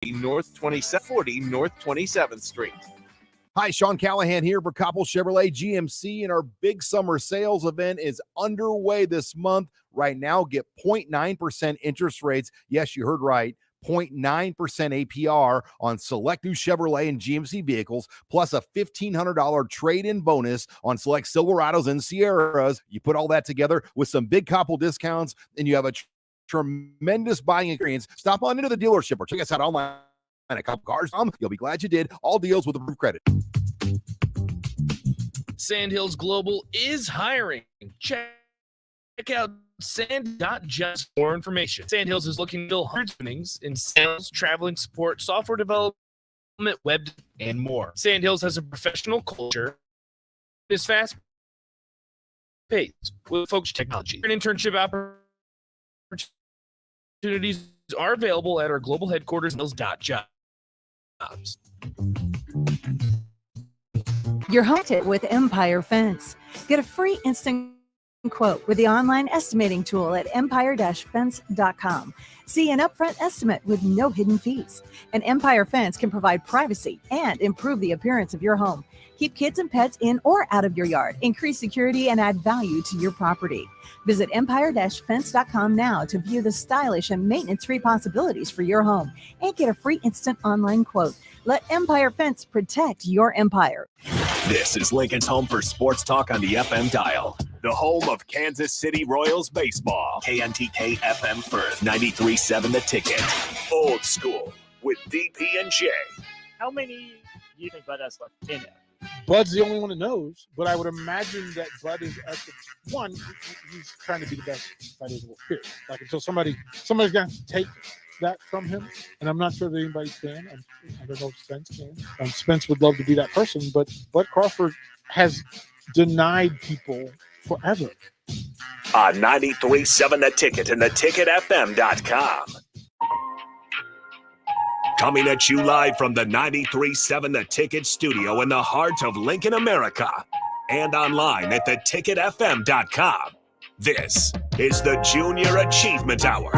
North 27th Street. Hi, Sean Callahan here for Coppell Chevrolet GMC, and our big summer sales event is underway this month. Right now, get 0.9% interest rates. Yes, you heard right. 0.9% APR on select new Chevrolet and GMC vehicles, plus a $1,500 trade-in bonus on select Silverados and Sierras. You put all that together with some big Coppell discounts, and you have a tremendous buying experience. Stop on into the dealership or check us out online at CoppellCars.com. You'll be glad you did. All deals with approved credit. Sandhills Global is hiring. Check out sand.just for more information. Sandhills is looking to fill hundreds of openings in sales, traveling support, software development, web, and more. Sandhills has a professional culture. It's fast paced with focused technology. Internship opportunities are available at our global headquarters, Sandhills.jobs. You're hunted with Empire Fence. Get a free instant quote with the online estimating tool at empire-fence.com. See an upfront estimate with no hidden fees. And Empire Fence can provide privacy and improve the appearance of your home. Keep kids and pets in or out of your yard. Increase security and add value to your property. Visit empire-fence.com now to view the stylish and maintenance-free possibilities for your home and get a free instant online quote. Let Empire Fence protect your empire. This is Lincoln's home for sports talk on the FM dial. The home of Kansas City Royals baseball. KNTK FM Firth, 93.7 The Ticket. Old school with DP and J. How many do you think Bud has left in it? Bud's the only one that knows, but I would imagine that Bud is at the one. He's trying to be the best fighter in the world. Period. Like until somebody's going to take that from him, and I'm not sure that anybody can. I don't know if Spence can. Spence would love to be that person, but Bud Crawford has denied people forever. On 93.7 The Ticket and theticketfm.com. Coming at you live from the 93.7 The Ticket studio in the heart of Lincoln, America, and online at theticketfm.com. This is the Junior Achievement Hour.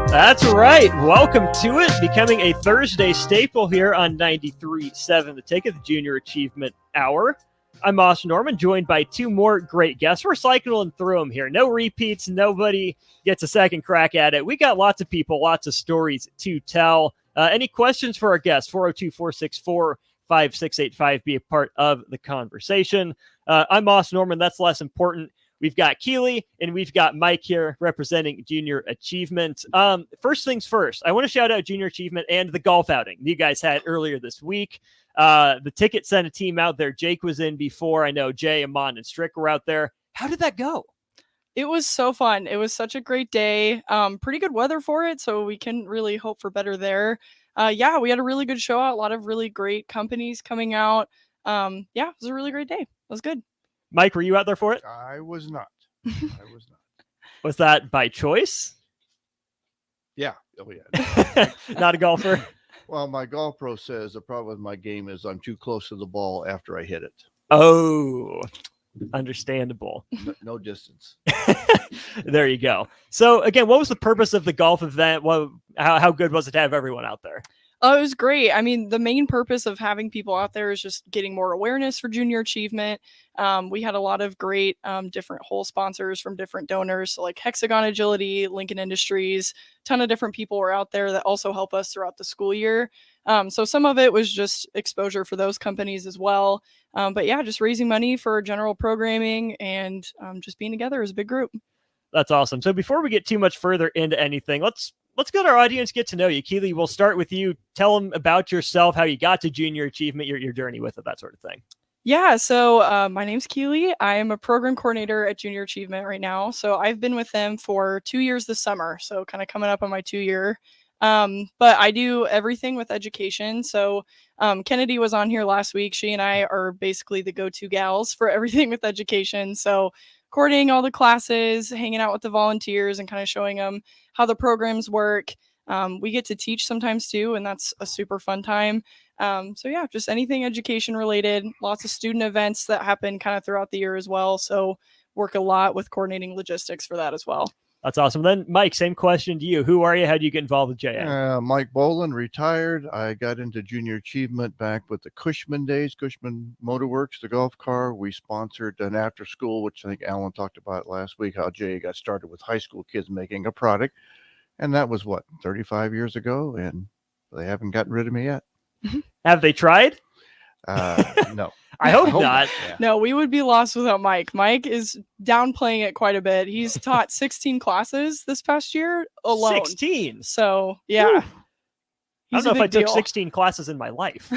That's right. Welcome to it. Becoming a Thursday staple here on 93.7 The Ticket, the Junior Achievement Hour. I'm Austin Norman, joined by two more great guests. We're cycling through them here. No repeats. Nobody gets a second crack at it. We got lots of people, lots of stories to tell. Any questions for our guests? 402-464-5685. Be a part of the conversation. I'm Austin Norman. That's less important. We've got Keely and we've got Mike here representing Junior Achievement. First things first, I want to shout out Junior Achievement and the golf outing you guys had earlier this week. The Ticket sent a team out there. Jake was in before. I know Jay, Amon, and Strick were out there. How did that go? It was so fun. It was such a great day. Pretty good weather for it, so we can really hope for better there. We had a really good show out. A lot of really great companies coming out. It was a really great day. It was good. Mike, were you out there for it? I was not. Was that by choice? Yeah. Oh, yeah. Not a golfer? Well, my golf pro says the problem with my game is I'm too close to the ball after I hit it. Oh, understandable. No distance. There you go. So, again, what was the purpose of the golf event? How good was it to have everyone out there? Oh, it was great. I mean, the main purpose of having people out there is just getting more awareness for Junior Achievement. We had a lot of great different hole sponsors from different donors, so like Hexagon Agility, Lincoln Industries, ton of different people were out there that also help us throughout the school year. So some of it was just exposure for those companies as well. Just raising money for general programming and just being together as a big group. That's awesome. So before we get too much further into anything, let's let our audience get to know you. Keely, we'll start with you. Tell them about yourself, how you got to Junior Achievement, your journey with it, that sort of thing. Yeah, so my name's Keely. I am a program coordinator at Junior Achievement right now. So I've been with them for 2 years this summer, so kind of coming up on my 2 year. But I do everything with education. So Kennedy was on here last week. She and I are basically the go-to gals for everything with education. So coordinating all the classes, hanging out with the volunteers and kind of showing them how the programs work. We get to teach sometimes too, and that's a super fun time. Just anything education related, lots of student events that happen kind of throughout the year as well. So work a lot with coordinating logistics for that as well. That's awesome. Then, Mike, same question to you. Who are you? How do you get involved with JA? Mike Boland, retired. I got into junior achievement back with the Cushman days, Cushman Motorworks, the golf car. We sponsored an after school, which I think Alan talked about last week, how JA got started with high school kids making a product. And that was 35 years ago, and they haven't gotten rid of me yet. Have they tried? No. I hope not. Yeah. No, we would be lost without Mike. Mike is downplaying it quite a bit. He's taught 16 classes this past year alone. 16. So, yeah. Whew. I He's don't know a if I big took deal. 16 classes in my life.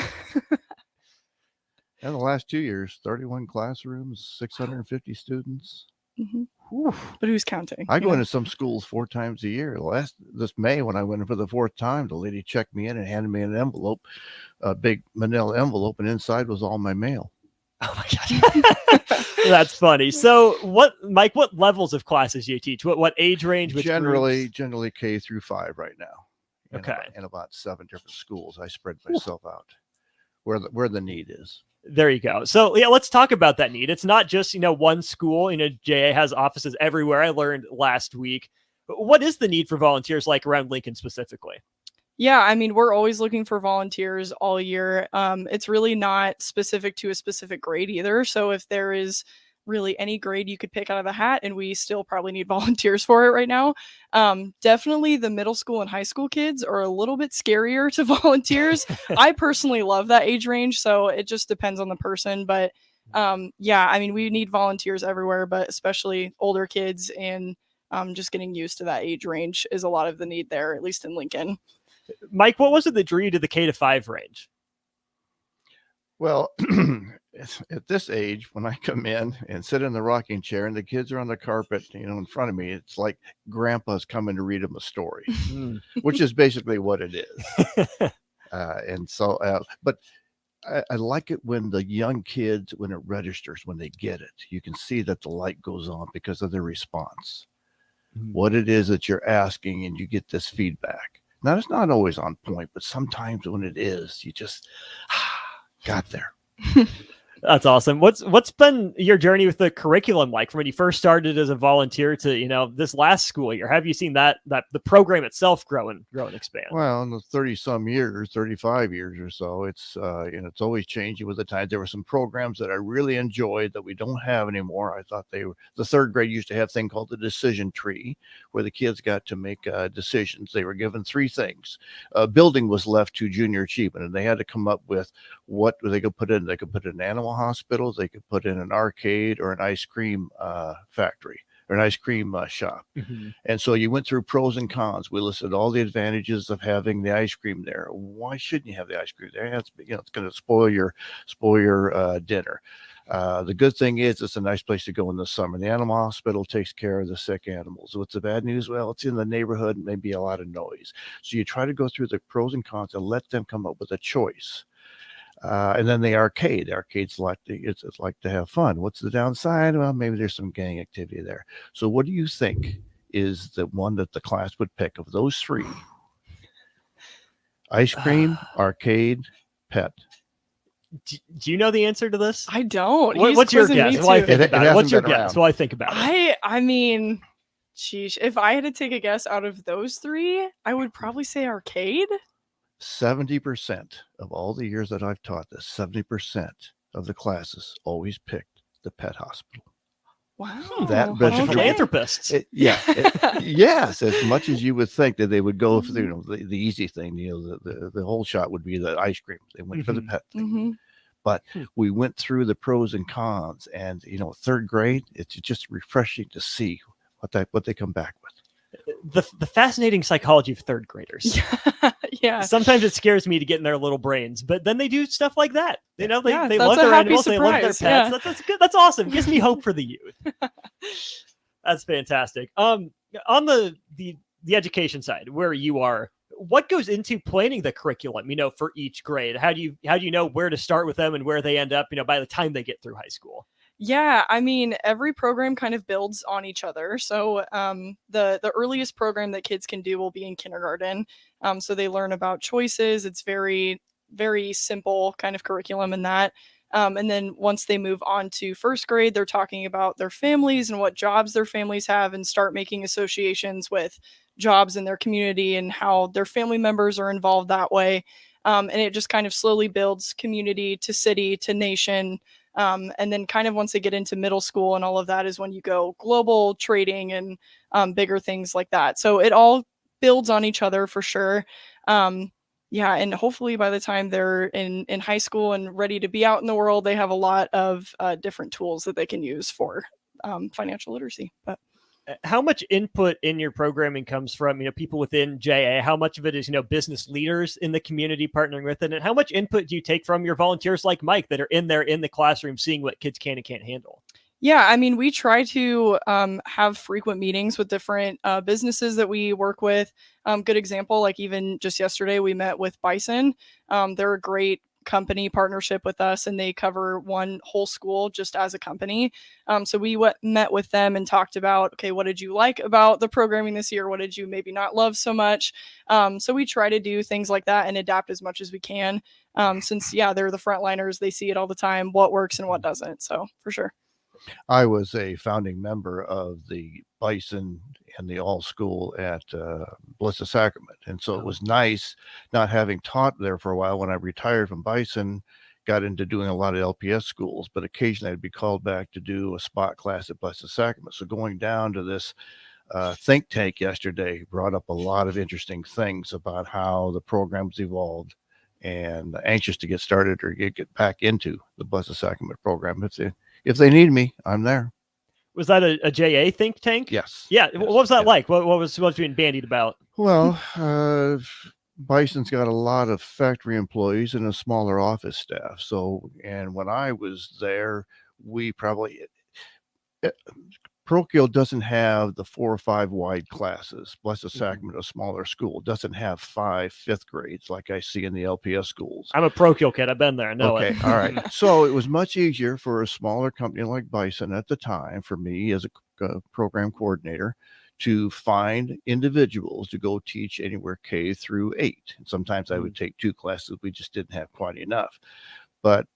In the last 2 years, 31 classrooms, 650 students. Mhm. But who's counting? I you go know? into some schools 4 times a year. This May, when I went in for the 4th time, the lady checked me in and handed me an envelope, a big manila envelope, and inside was all my mail. Oh my god, that's funny. So, Mike? What levels of classes do you teach? What age range? Which Generally groups? K through 5 right now. Okay. In about 7 different schools, I spread myself out where the need is. There you go. So yeah, let's talk about that need. It's not just one school. JA has offices everywhere. I learned last week. What is the need for volunteers like around Lincoln specifically? Yeah, I mean, we're always looking for volunteers all year. It's really not specific to a specific grade either. So if there is really any grade you could pick out of the hat, and we still probably need volunteers for it right now. Definitely the middle school and high school kids are a little bit scarier to volunteers. I personally love that age range, so it just depends on the person. But yeah, I mean, we need volunteers everywhere, but especially older kids, and just getting used to that age range is a lot of the need there, at least in Lincoln. Mike, what was it that drew you to the K to 5 range? Well, at this age, when I come in and sit in the rocking chair and the kids are on the carpet, in front of me, it's like grandpa's coming to read them a story, which is basically what it is. But I like it when the young kids, when it registers, when they get it, you can see that the light goes on because of their response. What it is that you're asking, and you get this feedback. Now, it's not always on point, but sometimes when it is, you just got there. That's awesome. What's been your journey with the curriculum like from when you first started as a volunteer to this last school year? Have you seen that the program itself grow and expand? Well, in the 35 years or so, it's it's always changing with the time. There were some programs that I really enjoyed that we don't have anymore. I thought the third grade used to have a thing called the decision tree, where the kids got to make decisions. They were given 3 things. Building was left to junior achievement, and they had to come up with what they could put in. They could put in animal hospitals, they could put in an arcade or an ice cream factory or an ice cream shop. And so you went through pros and cons. We listed all the advantages of having the ice cream there. Why shouldn't you have the ice cream there? It's going to spoil your dinner. The good thing is it's a nice place to go in the summer. The animal hospital takes care of the sick animals. What's the bad news? Well, it's in the neighborhood, maybe a lot of noise. So you try to go through the pros and cons and let them come up with a choice. And then the arcade. The arcade's it's like to have fun. What's the downside? Well, maybe there's some gang activity there. So what do you think is the one that the class would pick of those 3? Ice cream, arcade, pet. Do you know the answer to this? I don't. What's your guess? While I think about it. What's your guess? While I think about it. I mean, sheesh. If I had to take a guess out of those 3, I would probably say arcade. 70% of all the years that I've taught this, 70% of the classes always picked the pet hospital. Wow. That philanthropists. Yes, as much as you would think that they would go for the easy thing, the whole shot would be the ice cream. They went for the pet thing. But we went through the pros and cons, and third grade, it's just refreshing to see what they come back with. The fascinating psychology of third graders. Yeah. Sometimes it scares me to get in their little brains, but then they do stuff like that. They love their animals, they love their pets. Yeah. That's good. That's awesome. It gives me hope for the youth. That's fantastic. On the education side, where you are, what goes into planning the curriculum, for each grade? How do you know where to start with them and where they end up, by the time they get through high school? Yeah, I mean, every program kind of builds on each other. So the earliest program that kids can do will be in kindergarten. So they learn about choices. It's very, very simple kind of curriculum in that. And then once they move on to first grade, they're talking about their families and what jobs their families have, and start making associations with jobs in their community and how their family members are involved that way. And it just kind of slowly builds community to city to nation. And then kind of once they get into middle school and all of that is when you go global trading and bigger things like that. So it all builds on each other for sure. Yeah, and hopefully by the time they're in high school and ready to be out in the world, they have a lot of different tools that they can use for financial literacy. But how much input in your programming comes from, people within JA? How much of it is, business leaders in the community partnering with it? And how much input do you take from your volunteers like Mike that are in there in the classroom seeing what kids can and can't handle? Yeah, I mean, we try to have frequent meetings with different businesses that we work with. Good example, like even just yesterday, we met with Bison. They're a great company partnership with us, and they cover one whole school just as a company. So we met with them and talked about, okay, what did you like about the programming this year? What did you maybe not love so much? So we try to do things like that and adapt as much as we can. Since, they're the frontliners, they see it all the time, what works and what doesn't. So for sure. I was a founding member of the Bison and the All School at Blessed Sacrament. And so it was nice not having taught there for a while. When I retired from Bison, got into doing a lot of LPS schools, but occasionally I'd be called back to do a spot class at Blessed Sacrament. So going down to this think tank yesterday brought up a lot of interesting things about how the program's evolved, and anxious to get started or get back into the Blessed Sacrament program. If they need me, I'm there. Was that a JA think tank? Yes. Yeah. Yes. What was that like? What was being bandied about? Well, Bison's got a lot of factory employees and a smaller office staff. So, and when I was there, we probably, Parochial doesn't have the 4 or 5 wide classes. Blessed Sacrament, a smaller school, doesn't have 5 fifth grades like I see in the LPS schools. I'm a parochial kid. I've been there. I know it. Okay, all right. So it was much easier for a smaller company like Bison at the time, for me as a program coordinator, to find individuals to go teach anywhere K through 8. And sometimes I would take 2 classes. We just didn't have quite enough. But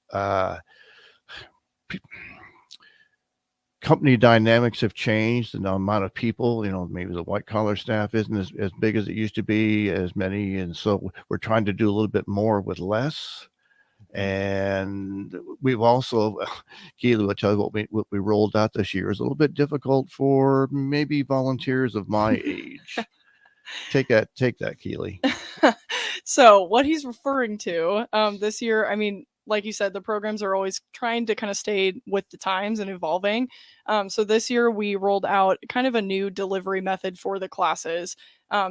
company dynamics have changed, and the amount of people, maybe the white collar staff isn't as big as it used to be, as many. And so we're trying to do a little bit more with less. And we've also, Keely will tell you what we rolled out this year is a little bit difficult for maybe volunteers of my age. Take that, Keely. So what he's referring to this year, I mean, like you said, the programs are always trying to kind of stay with the times and evolving. So this year we rolled out kind of a new delivery method for the classes.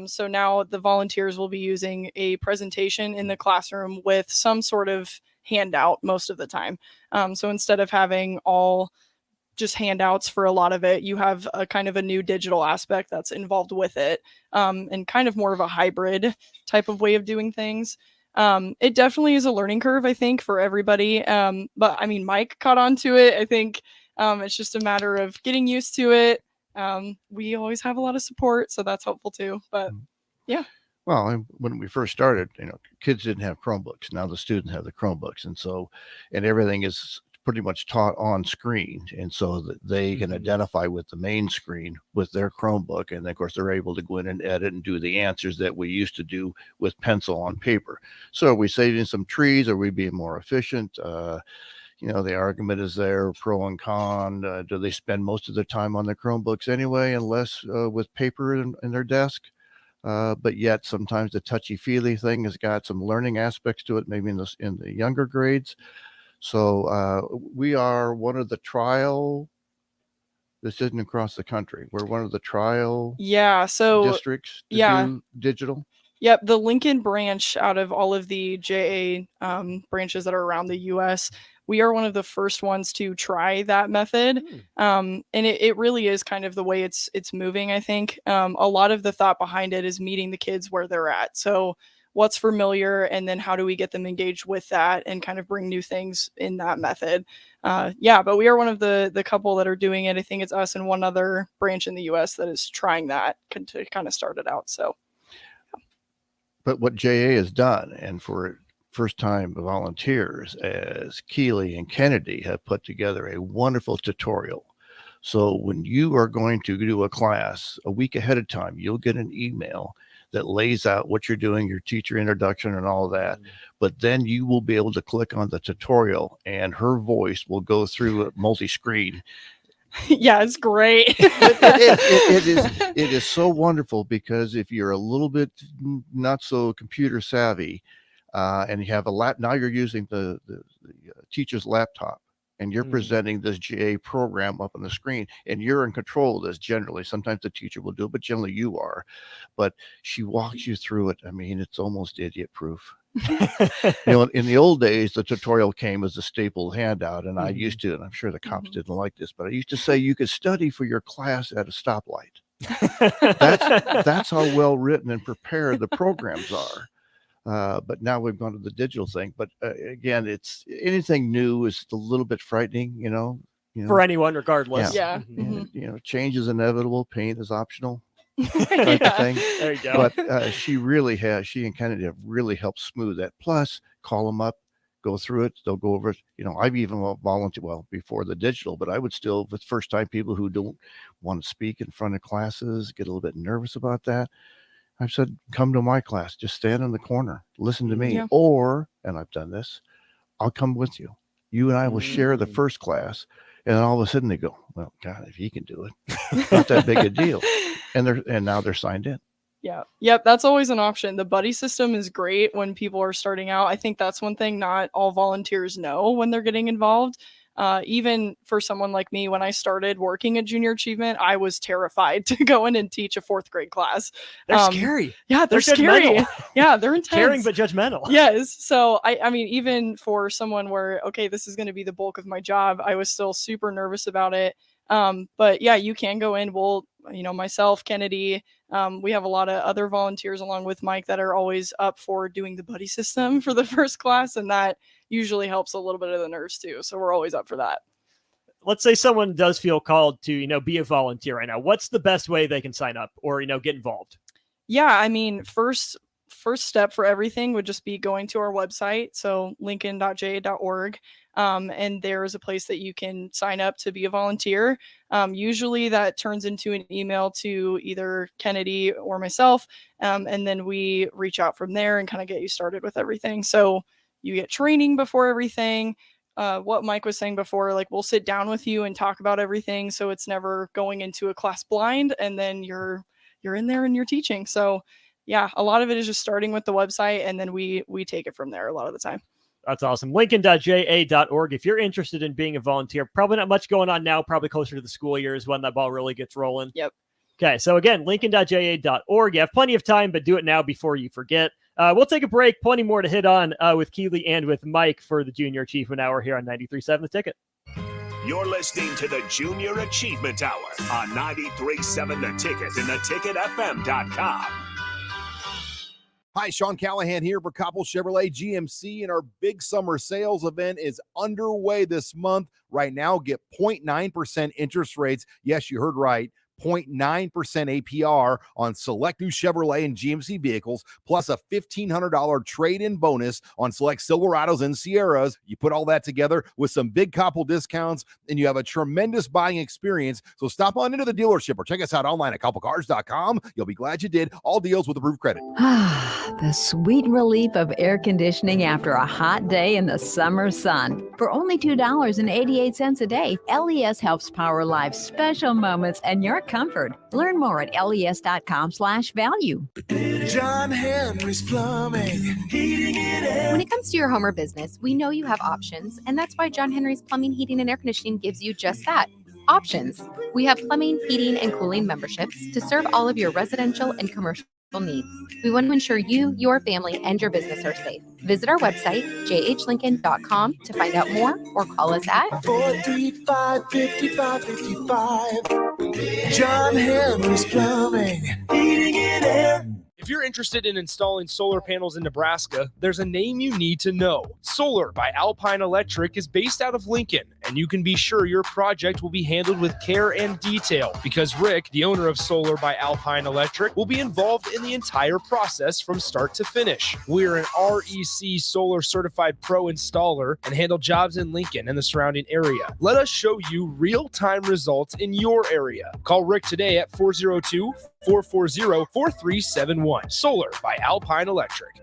So now the volunteers will be using a presentation in the classroom with some sort of handout most of the time. So instead of having all just handouts for a lot of it, you have a kind of a new digital aspect that's involved with it, and kind of more of a hybrid type of way of doing things. It definitely is a learning curve, I think, for everybody. But I mean, Mike caught on to it. I think it's just a matter of getting used to it. We always have a lot of support, so that's helpful too. But yeah. Well, when we first started, kids didn't have Chromebooks. Now the students have the Chromebooks. And everything is pretty much taught on screen, and so that they can identify with the main screen with their Chromebook, and of course they're able to go in and edit and do the answers that we used to do with pencil on paper. So are we saving some trees? Are we being more efficient? The argument is there, pro and con. Do they spend most of their time on their Chromebooks anyway and less with paper in their desk? But yet sometimes the touchy-feely thing has got some learning aspects to it, maybe in the younger grades. So we are one of the trial. This isn't across the country. We're one of the trial districts to do digital. Yep, the Lincoln branch out of all of the JA branches that are around the U.S., we are one of the first ones to try that method. And it really is kind of the way it's moving, I think. A lot of the thought behind it is meeting the kids where they're at. So what's familiar, and then how do we get them engaged with that and kind of bring new things in that method. But we are one of the couple that are doing it. I think it's us and one other branch in the US that is trying that to kind of start it out. So, but what JA has done, and for first-time volunteers, as Keeley and Kennedy have put together a wonderful tutorial. So when you are going to do a class a week ahead of time, you'll get an email that lays out what you're doing, your teacher introduction and all that. But then you will be able to click on the tutorial and her voice will go through a multi-screen. Yeah, it's great. It is so wonderful, because if you're a little bit not so computer savvy, and you have now you're using the teacher's laptop, and you're presenting this GA program up on the screen, and you're in control of this generally. Sometimes the teacher will do it, but generally you are. But she walks you through it. I mean, it's almost idiot proof. In the old days, the tutorial came as a stapled handout, and I used to, and I'm sure the cops didn't like this, but I used to say you could study for your class at a stoplight. That's how well written and prepared the programs are. But now we've gone to the digital thing. But again, it's anything new is a little bit frightening, for anyone, regardless. Yeah. And, change is inevitable. Pain is optional. Type of thing. There you go. But she and Kennedy have really helped smooth that. Plus, call them up, go through it. They'll go over it. I've even volunteered, before the digital, but I would still, with first time people who don't want to speak in front of classes, get a little bit nervous about that. I've said, come to my class, just stand in the corner, listen to me. Yeah. Or, and I've done this, I'll come with you. You and I will share the first class. And then all of a sudden they go, well, God, if he can do it, not that big a deal. And now they're signed in. Yeah. Yep. That's always an option. The buddy system is great when people are starting out. I think that's one thing not all volunteers know when they're getting involved. Even for someone like me, when I started working at Junior Achievement, I was terrified to go in and teach a 4th grade class. They're scary. Yeah, they're scary. judgmental. Yeah, they're intense. Caring but judgmental. Yes. So I mean, even for someone where, okay, this is going to be the bulk of my job, I was still super nervous about it. But yeah, you can go in. Myself, Kennedy, we have a lot of other volunteers along with Mike that are always up for doing the buddy system for the first class. And that usually helps a little bit of the nerves too. So we're always up for that. Let's say someone does feel called to, be a volunteer right now. What's the best way they can sign up or, get involved? Yeah. I mean, first step for everything would just be going to our website. So lincoln.ja.org. And there is a place that you can sign up to be a volunteer. Usually that turns into an email to either Kennedy or myself. And then we reach out from there and kind of get you started with everything. So you get training before everything. What Mike was saying before, like we'll sit down with you and talk about everything. So it's never going into a class blind and then you're in there and you're teaching. So yeah, a lot of it is just starting with the website and then we take it from there a lot of the time. That's awesome. Lincoln.ja.org. If you're interested in being a volunteer, probably not much going on now, probably closer to the school year is when that ball really gets rolling. Yep. Okay. So again, Lincoln.ja.org. You have plenty of time, but do it now before you forget. We'll take a break. Plenty more to hit on with Keeley and with Mike for the Junior Achievement Hour here on 93.7 The Ticket. You're listening to the Junior Achievement Hour on 93.7 The Ticket and theticketfm.com. Hi, Sean Callahan here for Koppel Chevrolet GMC, and our big summer sales event is underway this month. Right now, get 0.9% interest rates. Yes, you heard right. 0.9% APR on select new Chevrolet and GMC vehicles, plus a $1,500 trade-in bonus on select Silverados and Sierras. You put all that together with some big Koppel discounts, and you have a tremendous buying experience. So stop on into the dealership or check us out online at KoppelCars.com. You'll be glad you did. All deals with approved credit. The sweet relief of air conditioning after a hot day in the summer sun. For only $2.88 a day, LES helps power life's special moments and your comfort. Learn more at les.com/value. John Henry's Plumbing, heating and air. When it comes to your home or business, we know you have options, and that's why John Henry's Plumbing, Heating, and Air Conditioning gives you just that. Options. We have plumbing, heating, and cooling memberships to serve all of your residential and commercial needs. We want to ensure you, your family, and your business are safe. Visit our website, jhlincoln.com, to find out more or call us at 435-5555. John Henry's Plumbing, heating and air. If you're interested in installing solar panels in Nebraska, there's a name you need to know. Solar by Alpine Electric is based out of Lincoln and you can be sure your project will be handled with care and detail because Rick, the owner of Solar by Alpine Electric, will be involved in the entire process from start to finish. We're an REC Solar Certified Pro installer and handle jobs in Lincoln and the surrounding area. Let us show you real-time results in your area. Call Rick today at 402-440-4371. Solar by Alpine Electric.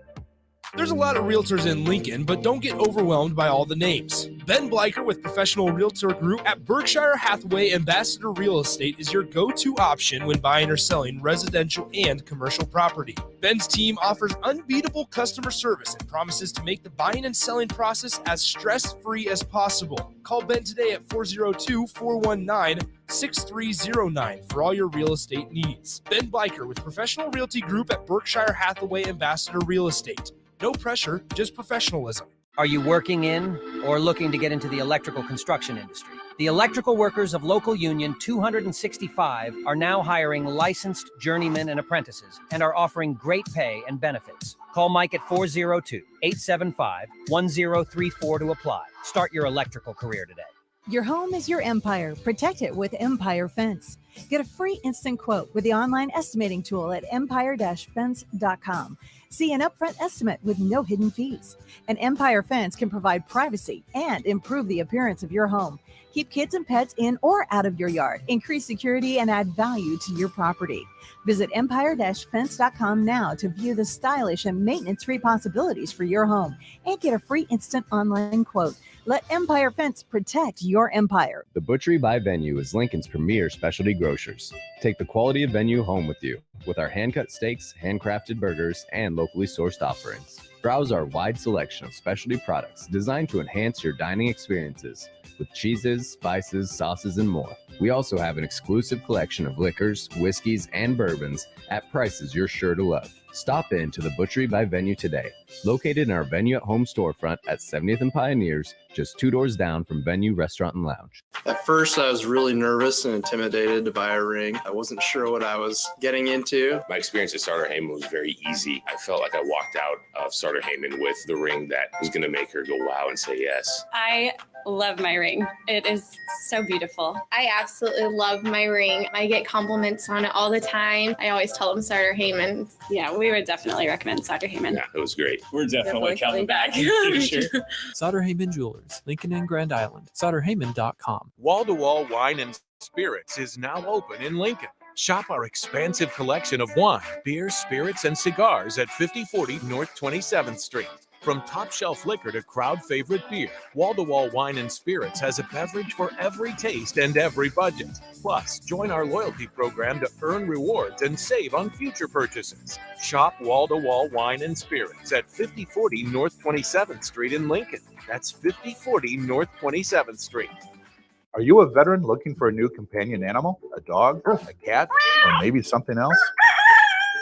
There's a lot of realtors in Lincoln, but don't get overwhelmed by all the names. Ben Bleicher with Professional Realtor Group at Berkshire Hathaway Ambassador Real Estate is your go-to option when buying or selling residential and commercial property. Ben's team offers unbeatable customer service and promises to make the buying and selling process as stress-free as possible. Call Ben today at 402-419-6309 for all your real estate needs. Ben Bleicher with Professional Realty Group at Berkshire Hathaway Ambassador Real Estate. No pressure, just professionalism. Are you working in or looking to get into the electrical construction industry? The electrical workers of Local Union 265 are now hiring licensed journeymen and apprentices and are offering great pay and benefits. Call Mike at 402-875-1034 to apply. Start your electrical career today. Your home is your empire. Protect it with Empire Fence. Get a free instant quote with the online estimating tool at empire-fence.com. See an upfront estimate with no hidden fees. An Empire Fence can provide privacy and improve the appearance of your home. Keep kids and pets in or out of your yard. Increase security and add value to your property. Visit empire-fence.com now to view the stylish and maintenance-free possibilities for your home and get a free instant online quote. Let Empire Fence protect your empire. The Butchery by Venue is Lincoln's premier specialty grocers. Take the quality of Venue home with you with our hand-cut steaks, handcrafted burgers, and locally sourced offerings. Browse our wide selection of specialty products designed to enhance your dining experiences with cheeses, spices, sauces, and more. We also have an exclusive collection of liquors, whiskeys, and bourbons at prices you're sure to love. Stop in to the Butchery by Venue today, located in our Venue at Home storefront at 70th and Pioneers, just 2 doors down from Venue Restaurant and Lounge. At first, I was really nervous and intimidated to buy a ring. I wasn't sure what I was getting into. My experience at Starter Heyman was very easy. I felt like I walked out of Starter Heyman with the ring that was going to make her go wow and say yes. I love my ring. It is so beautiful. I absolutely love my ring. I get compliments on it all the time. I always tell them Starter Heyman. Yeah, we would definitely recommend Starter Heyman. Yeah, it was great. We're definitely coming back. Sure. Sauter Heyman Jewelers, Lincoln and Grand Island. SauterHeyman.com. Wall-to-Wall Wine and Spirits is now open in Lincoln. Shop our expansive collection of wine, beer, spirits, and cigars at 5040 North 27th Street. From top shelf liquor to crowd favorite beer, Wall-to-Wall Wine and Spirits has a beverage for every taste and every budget. Plus, join our loyalty program to earn rewards and save on future purchases. Shop Wall-to-Wall Wine and Spirits at 5040 North 27th Street in Lincoln. That's 5040 North 27th Street. Are you a veteran looking for a new companion animal? A dog, a cat, or maybe something else?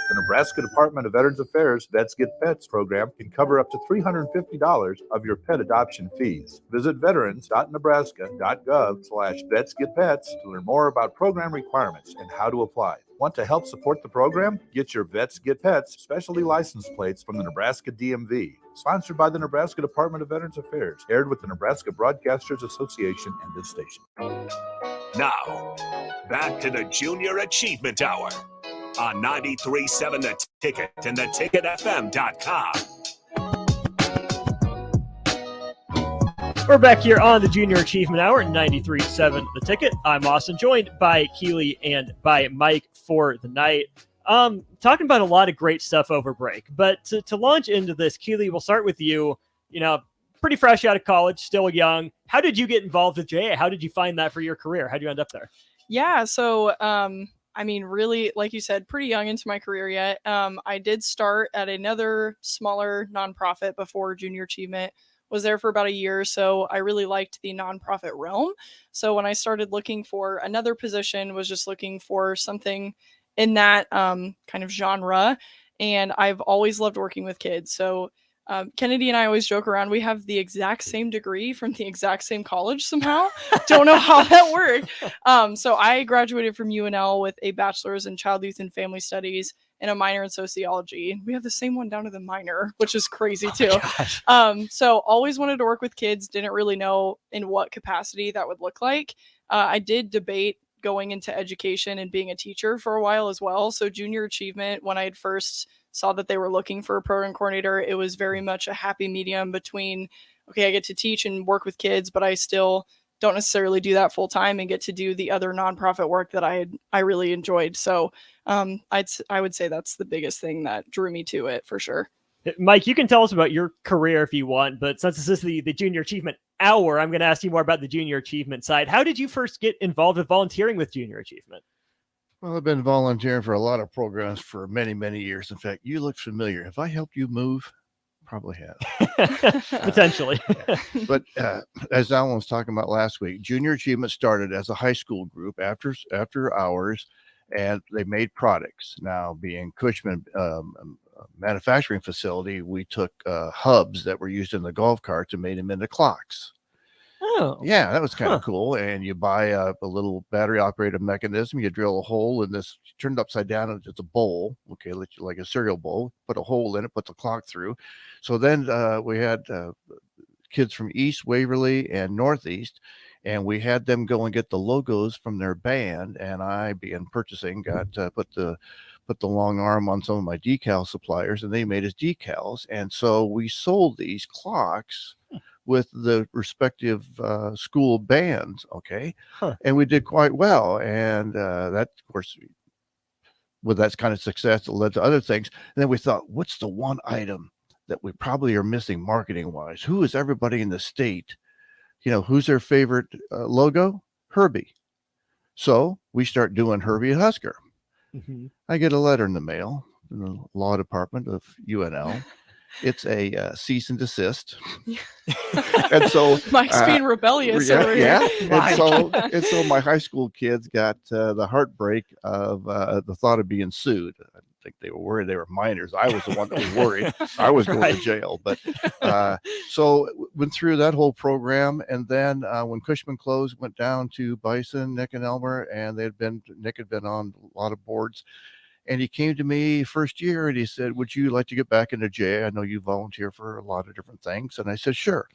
The Nebraska Department of Veterans Affairs Vets Get Pets program can cover up to $350 of your pet adoption fees. Visit veterans.nebraska.gov/vetsgetpets to learn more about program requirements and how to apply. Want to help support the program? Get your Vets Get Pets specialty license plates from the Nebraska DMV. Sponsored by the Nebraska Department of Veterans Affairs. Aired with the Nebraska Broadcasters Association and this station. Now, back to the Junior Achievement Hour on 93.7 The Ticket and theticketfm.com. We're back here on the Junior Achievement Hour, 93.7 The Ticket. I'm Austin, joined by Keely and by Mike for the night. Talking about a lot of great stuff over break, but to launch into this, Keely, we'll start with you. You know, pretty fresh out of college, still young. How did you get involved with JA? How did you find that for your career? How did you end up there? Yeah, so I mean, really, like you said, pretty young into my career yet. I did start at another smaller nonprofit before Junior Achievement. Was there for about a year, so I really liked the nonprofit realm. So when I started looking for another position, was just looking for something in that kind of genre. And I've always loved working with kids. So Kennedy and I always joke around. We have the exact same degree from the exact same college somehow. Don't know how that worked. So I graduated from UNL with a bachelor's in child, youth, and family studies and a minor in sociology. We have the same one down to the minor, which is crazy too. So always wanted to work with kids, didn't really know in what capacity that would look like. I did debate going into education and being a teacher for a while as well. So junior achievement, when I had first saw that they were looking for a program coordinator, it was very much a happy medium between, okay, I get to teach and work with kids, but I still don't necessarily do that full time and get to do the other nonprofit work that I really enjoyed. So I would say that's the biggest thing that drew me to it for sure. Mike, you can tell us about your career if you want, but since this is the Junior Achievement Hour, I'm going to ask you more about the Junior Achievement side. How did you first get involved with volunteering with Junior Achievement? Well, I've been volunteering for a lot of programs for many, many years. In fact, you look familiar. Have I helped you move? Probably have. Potentially. But as Alan was talking about last week, Junior Achievement started as a high school group after hours, and they made products. Now, being Cushman manufacturing facility, we took hubs that were used in the golf carts and made them into clocks. Oh, yeah, that was kind of cool. And you buy a little battery operated mechanism, you drill a hole in this, turn it upside down, and it's a bowl, okay, like a cereal bowl, put a hole in it, put the clock through. So then we had kids from East Waverly and Northeast, and we had them go and get the logos from their band, and I, being purchasing, got put the long arm on some of my decal suppliers, and they made us decals. And so we sold these clocks with the respective school bands, okay? And we did quite well. And that, of course, with that kind of success, it led to other things. And then we thought, what's the one item that we probably are missing marketing-wise? Who is everybody in the state? You know, who's their favorite logo? Herbie. So we start doing Herbie and Husker. Mm-hmm. I get a letter in the mail in the law department of UNL. It's a cease and desist. And so Mike's being rebellious over here. And so my high school kids got the heartbreak of the thought of being sued. I think they were worried they were minors. I was the one that was worried. I was going to jail. But so went through that whole program. And then when Cushman closed, went down to Bison, Nick and Elmer, and Nick had been on a lot of boards. And he came to me first year and he said, would you like to get back into JA? I know you volunteer for a lot of different things. And I said, sure,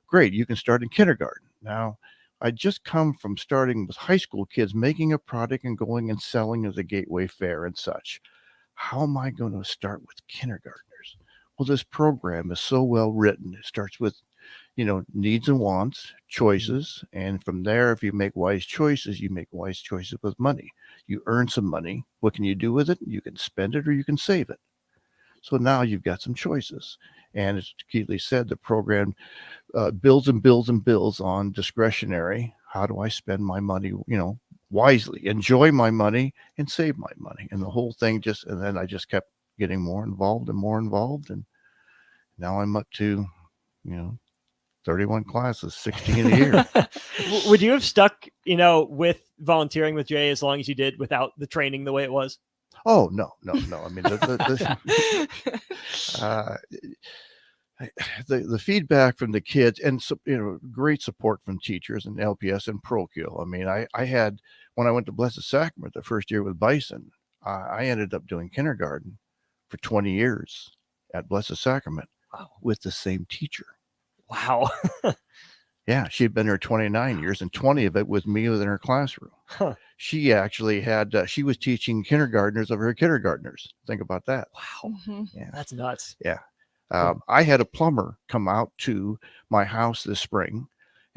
great. You can start in kindergarten. Now, I just come from starting with high school kids, making a product and going and selling at the Gateway Fair and such. How am I going to start with kindergartners? Well, this program is so well written. It starts with, needs and wants, choices. And from there, if you make wise choices, you make wise choices with money. You earn some money. What can you do with it? You can spend it or you can save it. So now you've got some choices. And as Keeley said, the program builds and builds and builds on discretionary. How do I spend my money, wisely, enjoy my money and save my money? And the whole thing and then I just kept getting more involved. And now I'm up to, 31 classes, 16 a year. Would you have stuck, with volunteering with Jay as long as you did without the training the way it was? Oh, no. I mean, the feedback from the kids and, great support from teachers and LPS and Procule. I mean, I had, when I went to Blessed Sacrament the first year with Bison, I ended up doing kindergarten for 20 years at Blessed Sacrament with the same teacher. Wow. Yeah, she'd been there 29 years and 20 of it with me within her classroom. Huh. She actually had, she was teaching kindergartners of her kindergartners. Think about that. Wow. Mm-hmm. Yeah. That's nuts. Yeah. I had a plumber come out to my house this spring.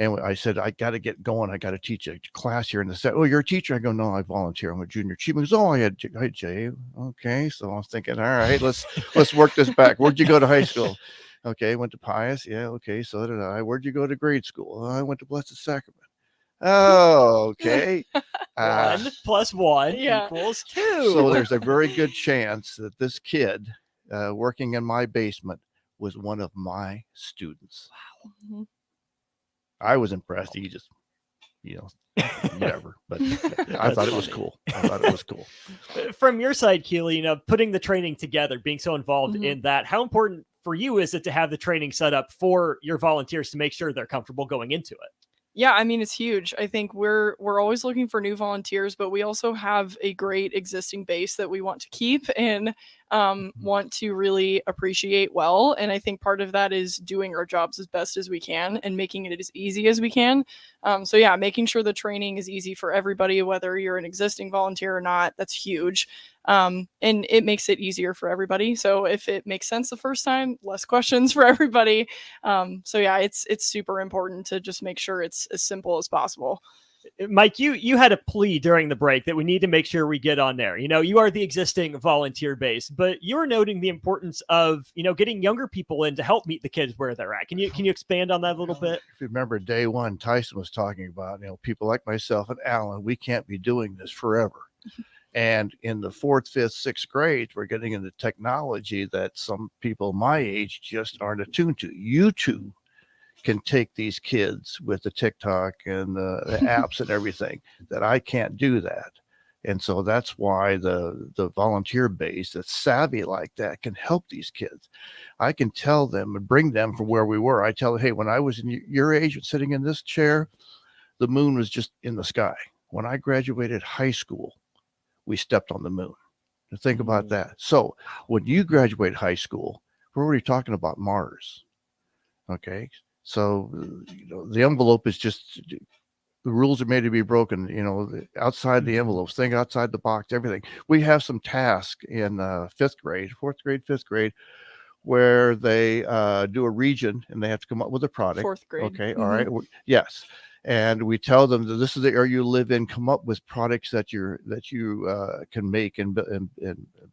And I said, I got to get going. I got to teach a class here. And they said, oh, you're a teacher? I go, no, I volunteer. I'm a junior achievement. He goes, oh, I had Jay. Okay. So I was thinking, all right, let's work this back. Where'd you go to high school? Okay, went to Pius. Yeah, okay, so did I. Where'd you go to grade school? I went to Blessed Sacrament. Oh, okay. 1 + 1 equals 2. So there's a very good chance that this kid working in my basement was one of my students. Wow. Mm-hmm. I was impressed. He just, whatever. But I thought it was cool. From your side, Keeley, putting the training together, being so involved in that, how important for you is it to have the training set up for your volunteers to make sure they're comfortable going into it? Yeah, I mean, it's huge. I think we're always looking for new volunteers, but we also have a great existing base that we want to keep and want to really appreciate well. And I think part of that is doing our jobs as best as we can and making it as easy as we can. So yeah, making sure the training is easy for everybody, whether you're an existing volunteer or not, that's huge. And it makes it easier for everybody. So if it makes sense the first time, less questions for everybody. So yeah, it's super important to just make sure it's as simple as possible. Mike, you had a plea during the break that we need to make sure we get on there. You know, you are the existing volunteer base, but you were noting the importance of, you know, getting younger people in to help meet the kids where they're at. Can you expand on that a little bit? If you remember day one, Tyson was talking about, people like myself and Alan, we can't be doing this forever. And in the 4th, 5th, 6th grade, we're getting into technology that some people my age just aren't attuned to. You two can take these kids with the TikTok and the apps and everything that I can't do that. And so that's why the volunteer base that's savvy like that can help these kids. I can tell them and bring them from where we were. I tell them, hey, when I was in your age and sitting in this chair, the moon was just in the sky. When I graduated high school, we stepped on the moon. Think about that. So when you graduate high school, we're already talking about Mars. Okay. So, the envelope is just, the rules are made to be broken, outside the envelopes, think outside the box, everything. We have some tasks in 5th grade, 4th grade, 5th grade, where they do a region and they have to come up with a product. 4th grade. Okay. All right. Yes. And we tell them that this is the area you live in, come up with products that you can make and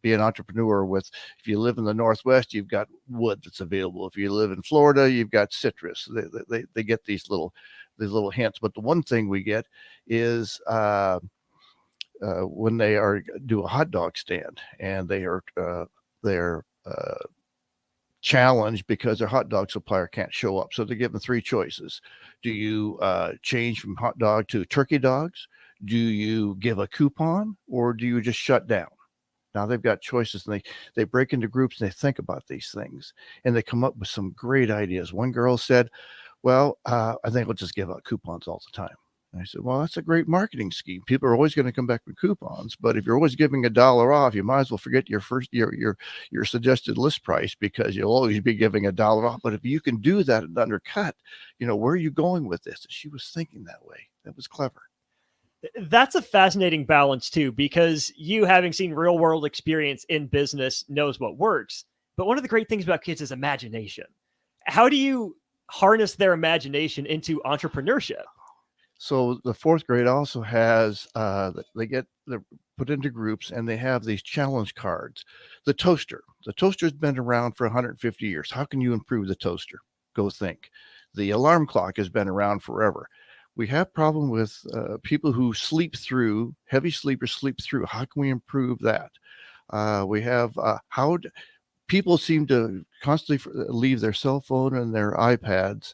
be an entrepreneur with. If you live in the Northwest, you've got wood that's available. If you live in Florida, you've got citrus. They get these little hints. But the one thing we get is when they do a hot dog stand and they're challenged because their hot dog supplier can't show up. So they give them 3 choices. Do you change from hot dog to turkey dogs? Do you give a coupon, or do you just shut down? Now they've got choices, and they break into groups and they think about these things and they come up with some great ideas. One girl said, well, I think we'll just give out coupons all the time. And I said, well, that's a great marketing scheme. People are always going to come back with coupons, but if you're always giving $1 off, you might as well forget your suggested list price, because you'll always be giving $1 off. But if you can do that and undercut, where are you going with this? And she was thinking that way. That was clever. That's a fascinating balance too, because you, having seen real world experience in business, knows what works. But one of the great things about kids is imagination. How do you harness their imagination into entrepreneurship? So the 4th grade also has, they're put into groups and they have these challenge cards. The toaster's been around for 150 years. How can you improve the toaster? Go think. The alarm clock has been around forever. We have problem with people who heavy sleepers sleep through. How can we improve that? We have people seem to constantly leave their cell phone and their iPads,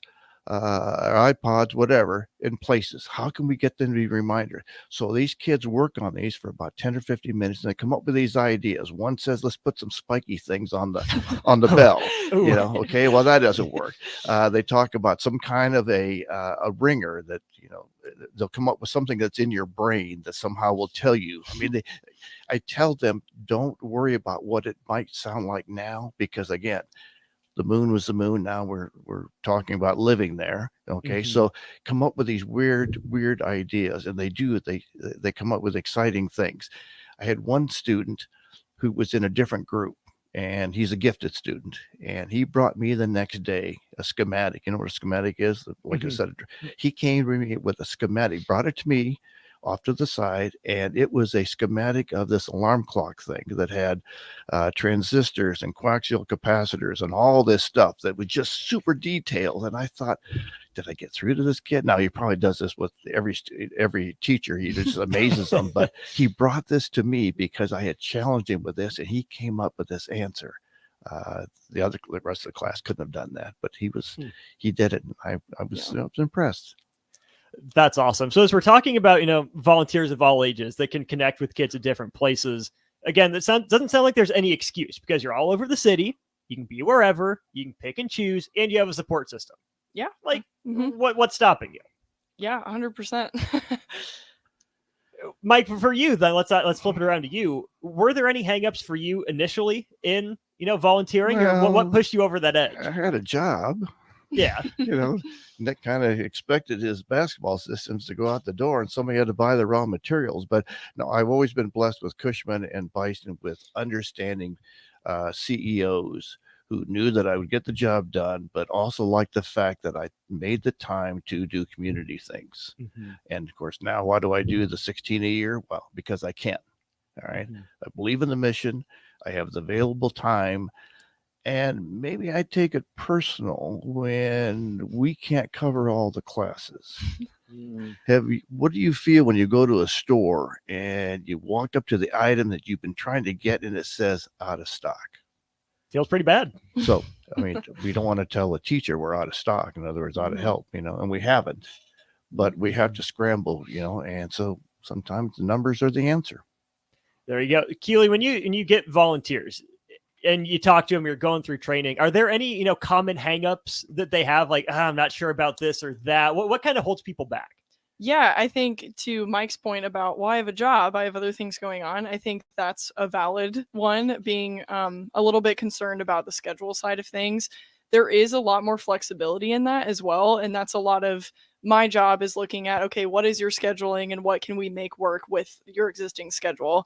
or iPods, whatever, in places. How can we get them to be reminders? So these kids work on these for about 10 or 15 minutes and they come up with these ideas. One says, let's put some spiky things on the bell. Okay, well, that doesn't work. They talk about some kind of a ringer that, they'll come up with something that's in your brain that somehow will tell you. I mean, I tell them, don't worry about what it might sound like now, because again, the moon was the moon. Now we're talking about living there. Okay. Mm-hmm. So come up with these weird ideas, and they come up with exciting things. I had one student who was in a different group, and he's a gifted student, and he brought me the next day a schematic. You know what a schematic is? Like I said, he came to me with a schematic, brought it to me off to the side, and it was a schematic of this alarm clock thing that had transistors and coaxial capacitors and all this stuff that was just super detailed. And I thought, did I get through to this kid? Now he probably does this with every teacher. He just amazes them. But he brought this to me because I had challenged him with this, and he came up with this answer. The rest of the class couldn't have done that, but he did it. And I was impressed. That's awesome. So as we're talking about, volunteers of all ages that can connect with kids at different places, again, that doesn't sound like there's any excuse, because you're all over the city. You can be wherever, you can pick and choose, and you have a support system. Yeah. Like what's stopping you? Yeah, 100%. Mike, for you then, let's flip it around to you. Were there any hangups for you initially in volunteering, or what Well, pushed you over that edge? I had a job. Yeah. Nick kind of expected his basketball systems to go out the door, and somebody had to buy the raw materials. But no, I've always been blessed with Cushman and Bison with understanding CEOs who knew that I would get the job done, but also liked the fact that I made the time to do community things. And of course, now why do I do the 16 a year? Well, because I can. All right. I believe in the mission. I have the available time. And maybe I take it personal when we can't cover all the classes. What do you feel when you go to a store and you walked up to the item that you've been trying to get and it says out of stock? Feels pretty bad. So, I mean, we don't want to tell a teacher we're out of stock. In other words, out of help, and we haven't, but we have to scramble, and so sometimes the numbers are the answer. There you go. Keely, when you get volunteers and you talk to them, you're going through training, are there any, common hangups that they have? Like, I'm not sure about this or that. What kind of holds people back? Yeah, I think to Mike's point about, well, I have a job, I have other things going on. I think that's a valid one, being a little bit concerned about the schedule side of things. There is a lot more flexibility in that as well. And that's a lot of my job, is looking at, okay, what is your scheduling and what can we make work with your existing schedule?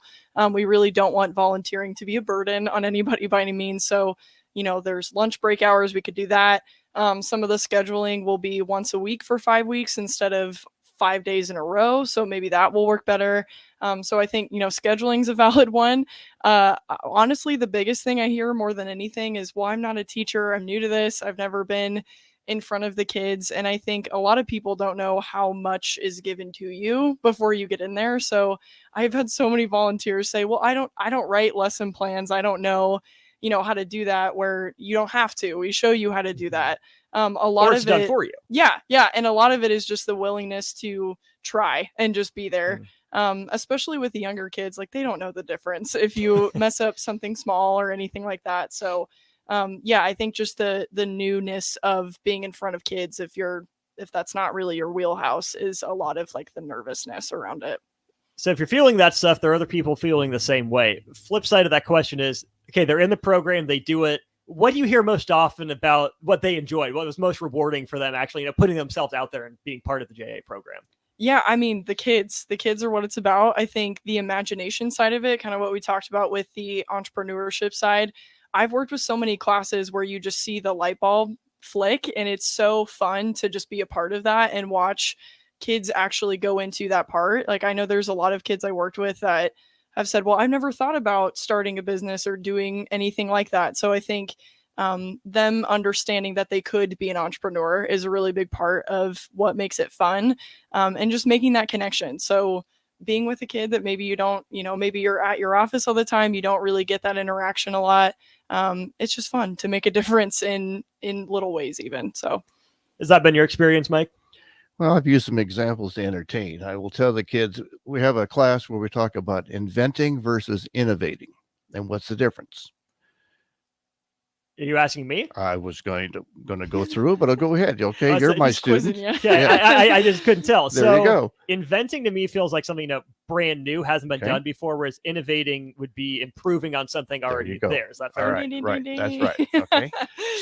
We really don't want volunteering to be a burden on anybody by any means. So, there's lunch break hours, we could do that. Some of the scheduling will be once a week for 5 weeks instead of 5 days in a row. So maybe that will work better. So I think, scheduling's a valid one. Honestly, the biggest thing I hear more than anything is, well, I'm not a teacher. I'm new to this. I've never been in front of the kids. And I think a lot of people don't know how much is given to you before you get in there. So I've had so many volunteers say, well, I don't write lesson plans. I don't know, how to do that, where you don't have to. We show you how to do that. A lot of it done for you. Yeah. And a lot of it is just the willingness to try and just be there. Especially with the younger kids, like, they don't know the difference if you mess up something small or anything like that. So I think just the newness of being in front of kids, if that's not really your wheelhouse, is a lot of like the nervousness around it. So if you're feeling that stuff, there are other people feeling the same way. Flip side of that question is, okay, they're in the program, they do it. What do you hear most often about what they enjoyed? What was most rewarding for them, actually, putting themselves out there and being part of the JA program? Yeah, I mean, the kids are what it's about. I think the imagination side of it, kind of what we talked about with the entrepreneurship side. I've worked with so many classes where you just see the light bulb flick, and it's so fun to just be a part of that and watch kids actually go into that part. Like, I know there's a lot of kids I worked with that have said, well, I've never thought about starting a business or doing anything like that. So I think them understanding that they could be an entrepreneur is a really big part of what makes it fun, and just making that connection. So being with a kid that maybe you don't, maybe you're at your office all the time, you don't really get that interaction a lot. It's just fun to make a difference in little ways even. So has that been your experience, Mike? Well, I've used some examples to entertain. I will tell the kids, we have a class where we talk about inventing versus innovating. And what's the difference? Are you asking me? I was going to go through it, but I'll go ahead. Okay, you're my student. I just couldn't tell. There you go. Inventing to me feels like something brand new, hasn't been done before, whereas innovating would be improving on something already there. Is that fair? All right, right. That's right. Okay.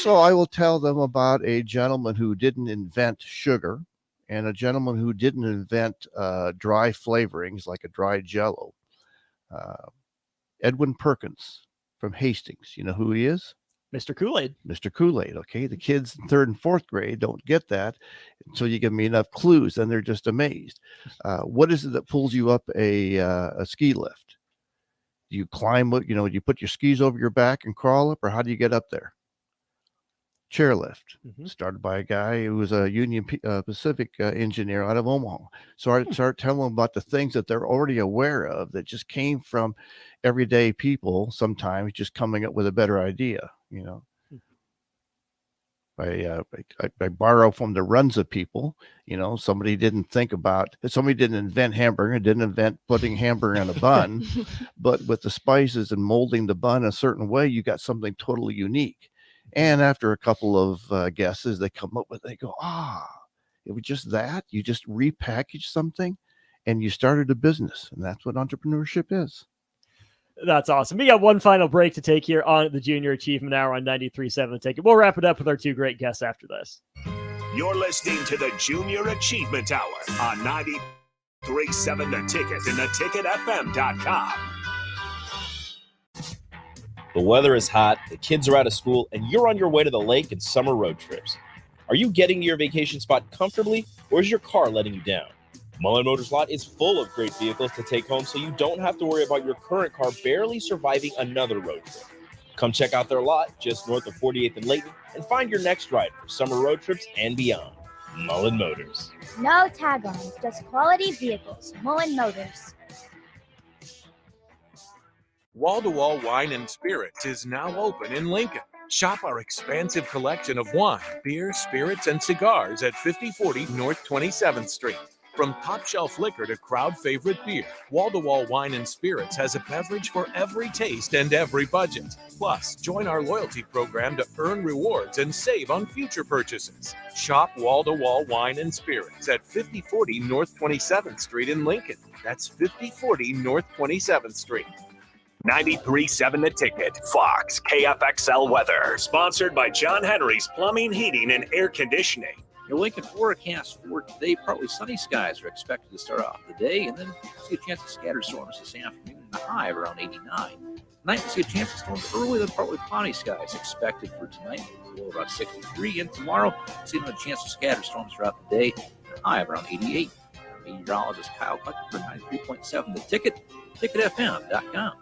So I will tell them about a gentleman who didn't invent sugar and a gentleman who didn't invent dry flavorings like a dry Jell-O. Edwin Perkins from Hastings. You know who he is? Mr. Kool-Aid. Mr. Kool-Aid. Okay. The kids in 3rd and 4th grade don't get that until you give me enough clues, and they're just amazed. What is it that pulls you up a ski lift? Do you climb, you put your skis over your back and crawl up, or how do you get up there? Chairlift, started by a guy who was a Union Pacific engineer out of Omaha. So I start telling them about the things that they're already aware of that just came from everyday people, sometimes just coming up with a better idea. I borrow from the runs of people. Somebody didn't invent hamburger, didn't invent putting hamburger in a bun, but with the spices and molding the bun a certain way, you got something totally unique. And after a couple of guesses, they come up with, they go, It was just that. You just repackaged something and you started a business. And that's what entrepreneurship is. That's awesome. We got one final break to take here on the Junior Achievement Hour on 93.7 The Ticket. We'll wrap it up with our two great guests after this. You're listening to the Junior Achievement Hour on 93.7 The Ticket and theticketfm.com. The weather is hot, the kids are out of school, and you're on your way to the lake and summer road trips. Are you getting to your vacation spot comfortably, or is your car letting you down? Mullen Motors Lot is full of great vehicles to take home, so you don't have to worry about your current car barely surviving another road trip. Come check out their lot just north of 48th and Layton and find your next ride for summer road trips and beyond. Mullen Motors. No tag-ons, just quality vehicles. Mullen Motors. Wall-to-Wall Wine and Spirits is now open in Lincoln. Shop our expansive collection of wine, beer, spirits, and cigars at 5040 North 27th Street. From top shelf liquor to crowd favorite beer, Wall-to-Wall Wine and Spirits has a beverage for every taste and every budget. Plus, join our loyalty program to earn rewards and save on future purchases. Shop Wall-to-Wall Wine and Spirits at 5040 North 27th Street in Lincoln. That's 5040 North 27th Street. 93.7 The Ticket, Fox, KFXL weather. Sponsored by John Henry's Plumbing, Heating, and Air Conditioning. Your Lincoln forecast for today, partly sunny skies are expected to start off the day, and then see a chance of scattered storms this afternoon and a high of around 89. Tonight, we'll see a chance of storms early, then partly cloudy skies expected for tonight, a low about 63. And tomorrow, we'll see another chance of scattered storms throughout the day, and a high of around 88. Meteorologist Kyle Clucker for 93.7 The Ticket, ticketfm.com.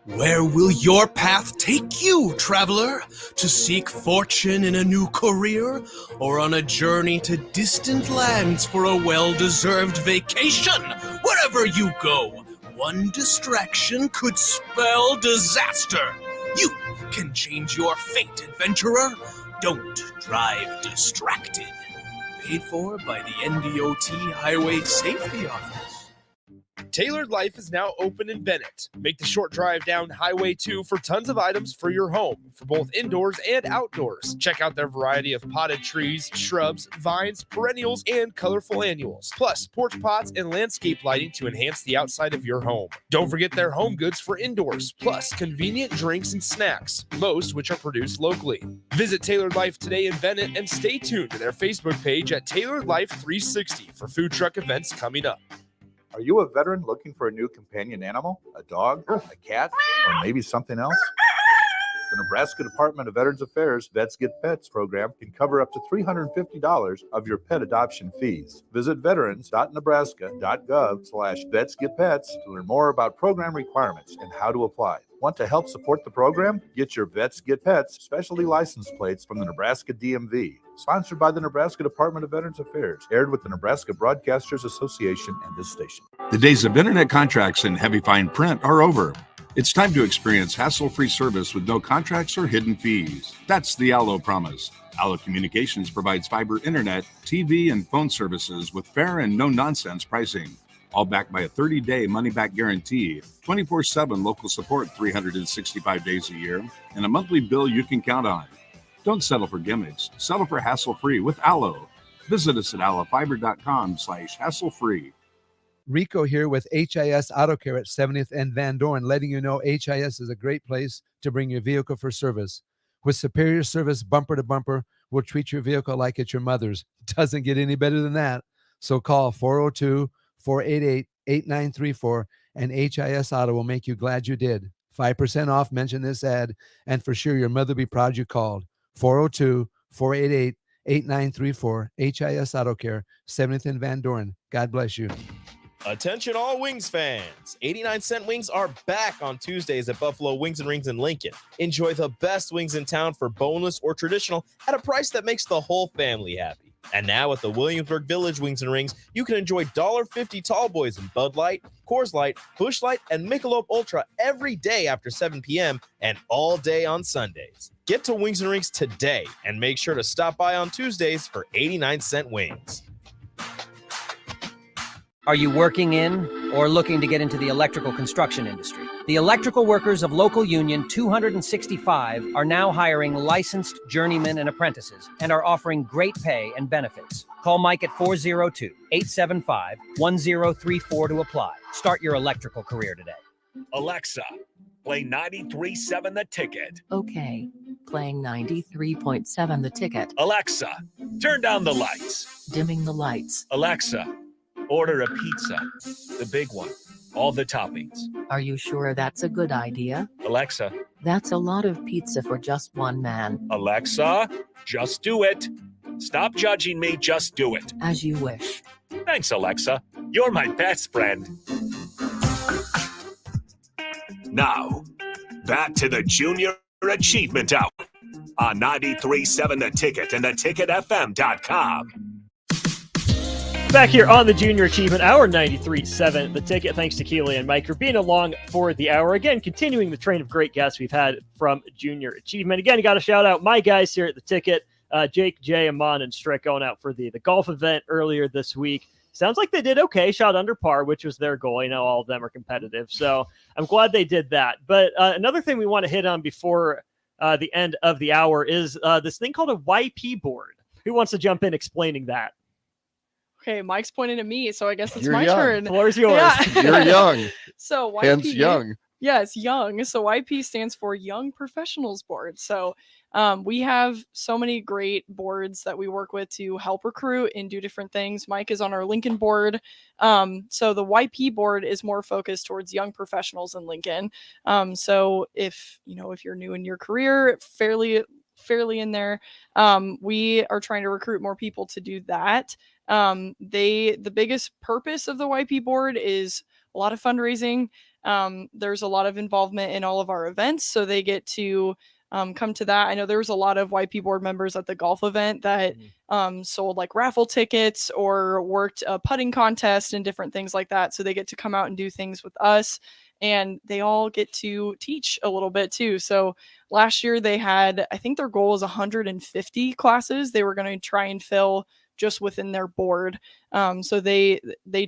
Where will your path take you, traveler? To seek fortune in a new career? Or on a journey to distant lands for a well-deserved vacation? Wherever you go, one distraction could spell disaster. You can change your fate, adventurer. Don't drive distracted. Paid for by the NDOT Highway Safety Office. Tailored Life is now open in Bennett. Make the short drive down Highway 2 for tons of items for your home, for both indoors and outdoors. Check out their variety of potted trees, shrubs, vines, perennials, and colorful annuals. Plus, porch pots and landscape lighting to enhance the outside of your home. Don't forget their home goods for indoors, plus convenient drinks and snacks, most which are produced locally. Visit Tailored Life today in Bennett and stay tuned to their Facebook page at Tailored Life 360 for food truck events coming up. Are you a veteran looking for a new companion animal? A dog, a cat, or maybe something else? The Nebraska Department of Veterans Affairs Vets Get Pets program can cover up to $350 of your pet adoption fees. Visit veterans.nebraska.gov/vetsgetpets to learn more about program requirements and how to apply. Want to help support the program? Get your Vets Get Pets specialty license plates from the Nebraska DMV. Sponsored by the Nebraska Department of Veterans Affairs. Aired with the Nebraska Broadcasters Association and this station. The days of internet contracts and heavy fine print are over. It's time to experience hassle-free service with no contracts or hidden fees. That's the Allo promise. Allo Communications provides fiber internet, TV, and phone services with fair and no-nonsense pricing. All backed by a 30-day money-back guarantee, 24/7 local support 365 days a year, and a monthly bill you can count on. Don't settle for gimmicks. Settle for hassle-free with Allo. Visit us at allofiber.com/hassle-free. Rico here with HIS Auto Care at 70th and Van Dorn, letting you know HIS is a great place to bring your vehicle for service. With superior service bumper to bumper, we'll treat your vehicle like it's your mother's. Doesn't get any better than that. So call 402-488-8934 and HIS Auto will make you glad you did. 5% off, mention this ad, and for sure your mother will be proud you called. 402-488-8934, HIS Auto Care, 70th and Van Dorn. God bless you. Attention all Wings fans. 89-cent wings are back on Tuesdays at Buffalo Wings and Rings in Lincoln. Enjoy the best wings in town for boneless or traditional at a price that makes the whole family happy. And now at the Williamsburg Village Wings and Rings, you can enjoy $1.50 tall boys in Bud Light, Coors Light, Busch Light, and Michelob Ultra every day after 7 p.m. and all day on Sundays. Get to Wings and Rings today and make sure to stop by on Tuesdays for 89-cent wings. Are you working in or looking to get into the electrical construction industry? The electrical workers of local union 265 are now hiring licensed journeymen and apprentices and are offering great pay and benefits. Call Mike at 402-875-1034 to apply. Start your electrical career today. Alexa, play 93.7 The Ticket. Okay, playing 93.7 The Ticket. Alexa, turn down the lights. Dimming the lights. Alexa, order a pizza, the big one, all the toppings. Are you sure that's a good idea? Alexa, That's a lot of pizza for just one man. Alexa, just do it. Stop judging me, just do it. As you wish. Thanks, Alexa. You're my best friend. Now, back to the Junior Achievement Hour on 93.7 The Ticket and theticketfm.com. Back here on the Junior Achievement Hour, 93.7 The Ticket. Thanks to Keely and Mike for being along for the hour. Again, continuing the train of great guests we've had from Junior Achievement. Again, got to shout out my guys here at The Ticket, Jake, Jay, Amon, and Strick going out for the golf event earlier this week. Sounds like they did okay, shot under par, which was their goal. You know, all of them are competitive, so I'm glad they did that. But another thing we want to hit on before the end of the hour is this thing called a YP board. Who wants to jump in explaining that? Okay, Mike's pointing at me, so I guess it's You're my young. turn. The floor's yours. Yeah. You're young. So YP, Hence young. Yeah, it's young. So YP stands for Young Professionals Board. So we have so many great boards that we work with to help recruit and do different things. Mike is on our Lincoln board. So the YP board is more focused towards young professionals in Lincoln. So if you're new in your career, fairly in there, we are trying to recruit more people to do that. The biggest purpose of the YP board is a lot of fundraising. There's a lot of involvement in all of our events, so they get to come to that. I know there was a lot of YP board members at the golf event that sold like raffle tickets or worked a putting contest and different things like that. So they get to come out and do things with us, and they all get to teach a little bit too. So last year they had, I think their goal was 150 classes they were going to try and fill just within their board. So they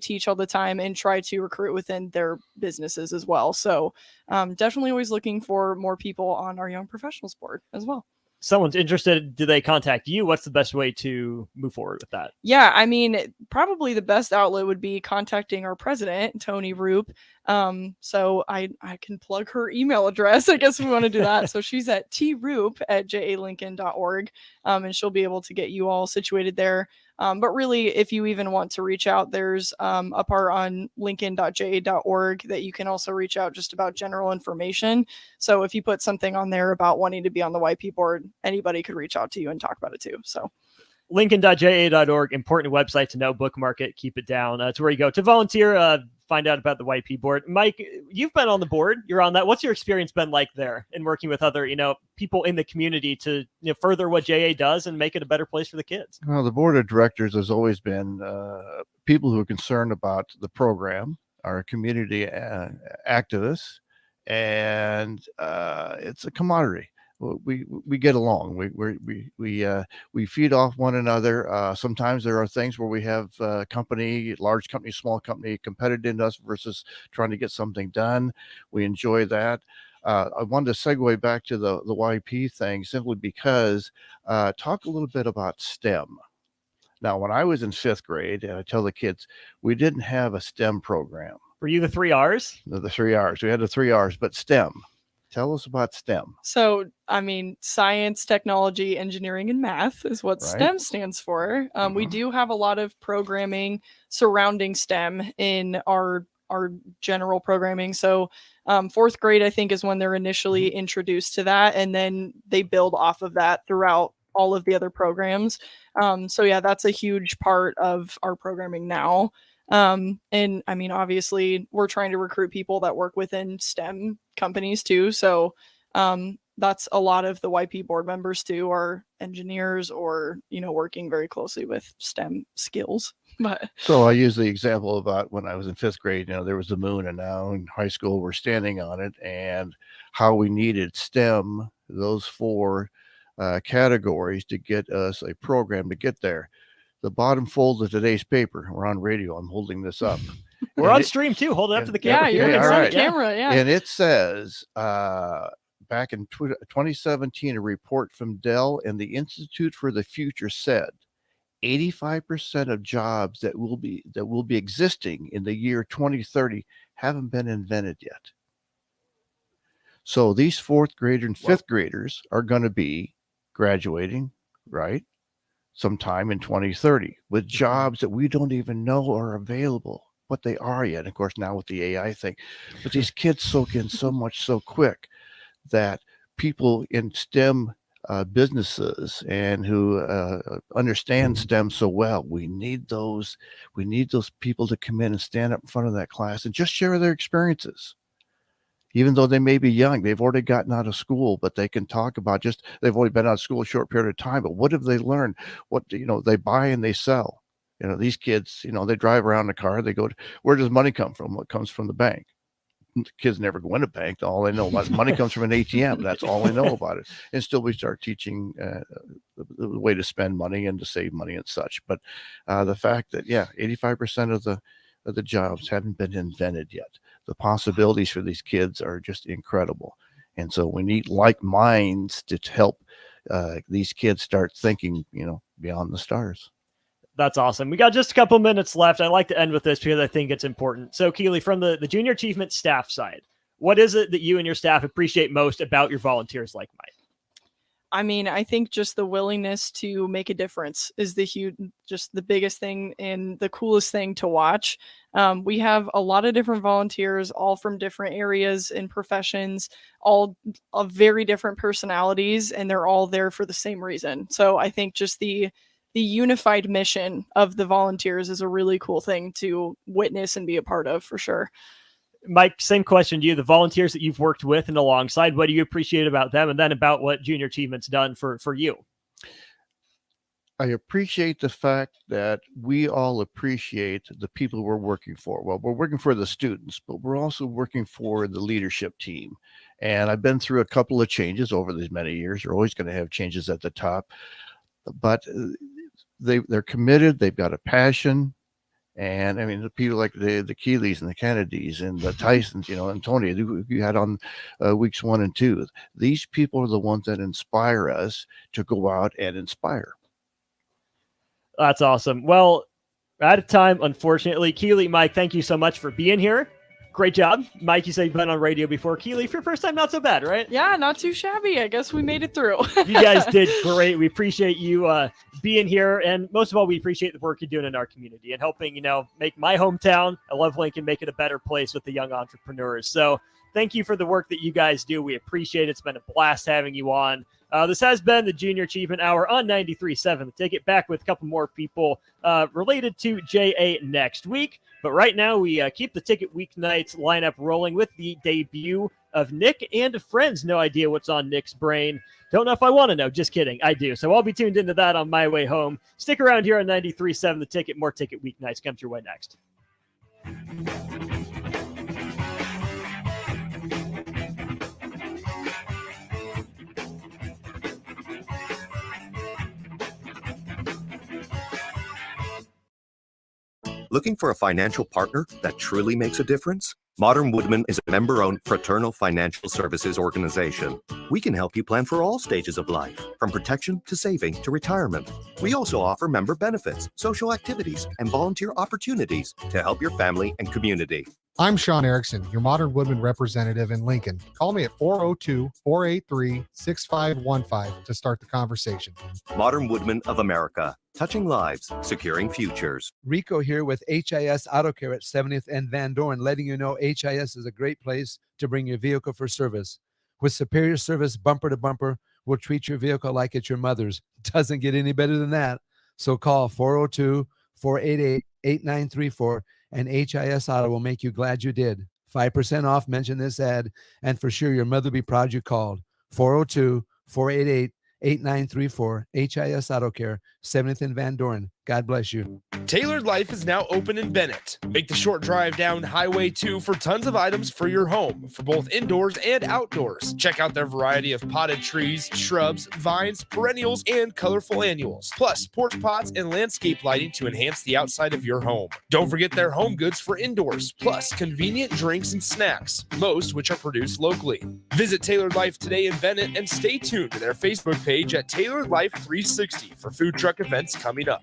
teach all the time and try to recruit within their businesses as well. So definitely always looking for more people on our Young Professionals board as well. Someone's interested, do they contact you? What's the best way to move forward with that? Yeah, I mean, probably the best outlet would be contacting our president, Tony Roop. So I can plug her email address, I guess, if we want to do that. So she's at troop@jalincoln.org, and she'll be able to get you all situated there. But really, if you even want to reach out, there's a part on lincoln.ja.org that you can also reach out just about general information. So if you put something on there about wanting to be on the YP board, anybody could reach out to you and talk about it too. So Lincoln.ja.org, important website to know, bookmark it, keep it down. It's where you go to volunteer, find out about the YP board. Mike, you've been on the board. You're on that. What's your experience been like there in working with other, people in the community to further what JA does and make it a better place for the kids? Well, the board of directors has always been people who are concerned about the program, are community activists, and it's a commodity. We get along. We feed off one another. Sometimes there are things where we have large company, small company competed in us versus trying to get something done. We enjoy that. I wanted to segue back to the YP thing simply because talk a little bit about STEM. Now, when I was in 5th grade, I tell the kids, we didn't have a STEM program. Were you the 3 R's? The 3 R's. We had the 3 R's, but STEM. Tell us about STEM. So, I mean, science, technology, engineering, and math is what STEM stands for. We do have a lot of programming surrounding STEM in our general programming. So 4th grade, I think, is when they're initially introduced to that, and then they build off of that throughout all of the other programs. So yeah, that's a huge part of our programming now. And I mean, obviously we're trying to recruit people that work within STEM companies too. So, that's a lot of the YP board members too, are engineers or, working very closely with STEM skills. But so I use the example about when I was in 5th grade, there was the moon, and now in high school, we're standing on it, and how we needed STEM, those 4 categories to get us a program to get there. The bottom fold of today's paper, we're on radio, I'm holding this up, We're on stream too. Hold it up to the camera. Yeah, you're all on the right. camera. Yeah. And it says back in 2017, a report from Dell and the Institute for the Future said 85% of jobs that will be existing in the year 2030 haven't been invented yet. So these fourth grader and fifth graders are going to be graduating, right, sometime in 2030 with jobs that we don't even know are available, what they are yet. And of course, now with the AI thing, but these kids soak in so much so quick that people in STEM businesses and who understand STEM so well, we need those people to come in and stand up in front of that class and just share their experiences. Even though they may be young, they've already gotten out of school, but they can talk about they've only been out of school a short period of time, but what have they learned? What, they buy and they sell. These kids, they drive around in a car, they go, where does money come from? What comes from the bank? Kids never go in a bank. All they know about money comes from an ATM. That's all they know about it. And still we start teaching the way to spend money and to save money and such. But the fact that, 85% of the jobs haven't been invented yet. The possibilities for these kids are just incredible. And so we need like minds to help these kids start thinking, beyond the stars. That's awesome. We got just a couple minutes left. I like to end with this because I think it's important. So Keely, from the Junior Achievement staff side, what is it that you and your staff appreciate most about your volunteers like Mike? I mean, I think just the willingness to make a difference is just the biggest thing and the coolest thing to watch. We have a lot of different volunteers, all from different areas and professions, all of very different personalities, and they're all there for the same reason. So I think just the unified mission of the volunteers is a really cool thing to witness and be a part of, for sure. Mike, same question to you. The volunteers that you've worked with and alongside, what do you appreciate about them? And then about what Junior Achievement's done for you? I appreciate the fact that we all appreciate the people we're working for. Well, we're working for the students, but we're also working for the leadership team. And I've been through a couple of changes over these many years. You're always going to have changes at the top, but they're committed. They've got a passion. And I mean, the people like the Keeleys and the Kennedys and the Tysons, and Tony, who you had on weeks 1 and 2. These people are the ones that inspire us to go out and inspire. That's awesome. Well, out of time, unfortunately. Keely, Mike, thank you so much for being here. Great job. Mike, you said you've been on radio before. Keely, for your first time, not so bad, right? Yeah, not too shabby. I guess we made it through. You guys did great. We appreciate you being here. And most of all, we appreciate the work you're doing in our community and helping, make my hometown, I love Lincoln, make it a better place with the young entrepreneurs. So thank you for the work that you guys do. We appreciate it. It's been a blast having you on. This has been the Junior Achievement Hour on 93.7 The Ticket, back with a couple more people related to JA next week. But right now, we keep the Ticket weeknights lineup rolling with the debut of Nick and Friends. No idea what's on Nick's brain. Don't know if I want to know. Just kidding. I do. So I'll be tuned into that on my way home. Stick around here on 93.7 The Ticket. More Ticket weeknights comes your way next. Looking for a financial partner that truly makes a difference? Modern Woodman is a member-owned fraternal financial services organization. We can help you plan for all stages of life, from protection to saving to retirement. We also offer member benefits, social activities, and volunteer opportunities to help your family and community. I'm Sean Erickson, your Modern Woodman representative in Lincoln. Call me at 402-483-6515 to start the conversation. Modern Woodman of America, touching lives, securing futures. Rico here with HIS Auto Care at 70th and Van Dorn, letting you know HIS is a great place to bring your vehicle for service. With superior service bumper to bumper, we'll treat your vehicle like it's your mother's. Doesn't get any better than that. So call 402-488-8934 and HIS Auto will make you glad you did. 5% off, mention this ad, and for sure your mother will be proud you called. 402-488-8934, HIS Auto Care, 70th and Van Dorn. God bless you. Tailored Life is now open in Bennett. Make the short drive down Highway 2 for tons of items for your home, for both indoors and outdoors. Check out their variety of potted trees, shrubs, vines, perennials, and colorful annuals. Plus, porch pots and landscape lighting to enhance the outside of your home. Don't forget their home goods for indoors, plus convenient drinks and snacks, most which are produced locally. Visit Tailored Life today in Bennett and stay tuned to their Facebook page at Tailored Life 360 for food truck events coming up.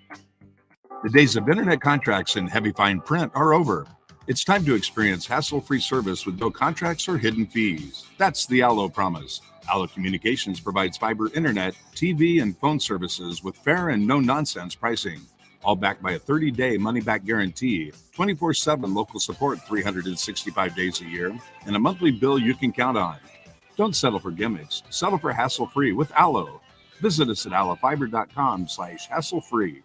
The days of internet contracts and heavy fine print are over. It's time to experience hassle-free service with no contracts or hidden fees. That's the Allo promise. Allo Communications provides fiber internet, TV, and phone services with fair and no-nonsense pricing. All backed by a 30-day money-back guarantee, 24/7 local support 365 days a year, and a monthly bill you can count on. Don't settle for gimmicks. Settle for hassle-free with Allo. Visit us at allofiber.com/hassle-free.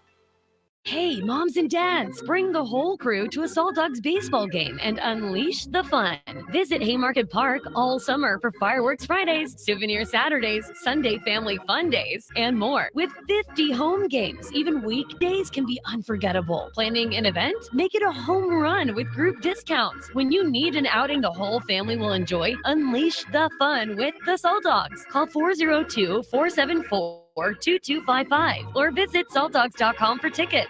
Hey, moms and dads, bring the whole crew to a Salt Dogs baseball game and unleash the fun. Visit Haymarket Park all summer for fireworks Fridays, souvenir Saturdays, Sunday family fun days, and more. With 50 home games, even weekdays can be unforgettable. Planning an event? Make it a home run with group discounts. When you need an outing the whole family will enjoy, unleash the fun with the Salt Dogs. Call 402-474-2255 or visit saltdogs.com for tickets.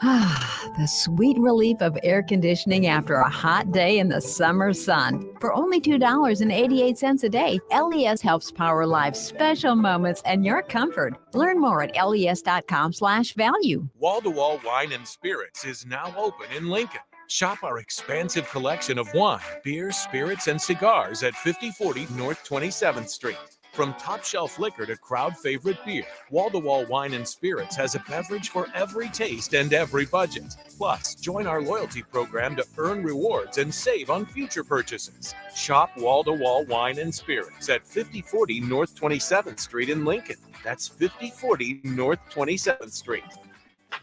The sweet relief of air conditioning after a hot day in the summer sun. For only $2.88 a day, LES helps power life's special moments and your comfort. Learn more at les.com/value. Wall-to-Wall Wine and Spirits is now open in Lincoln. Shop our expansive collection of wine, beer, spirits, and cigars at 5040 North 27th Street. From top shelf liquor to crowd favorite beer, Wall-to-Wall Wine and Spirits has a beverage for every taste and every budget. Plus, join our loyalty program to earn rewards and save on future purchases. Shop Wall-to-Wall Wine and Spirits at 5040 North 27th Street in Lincoln. That's 5040 North 27th Street.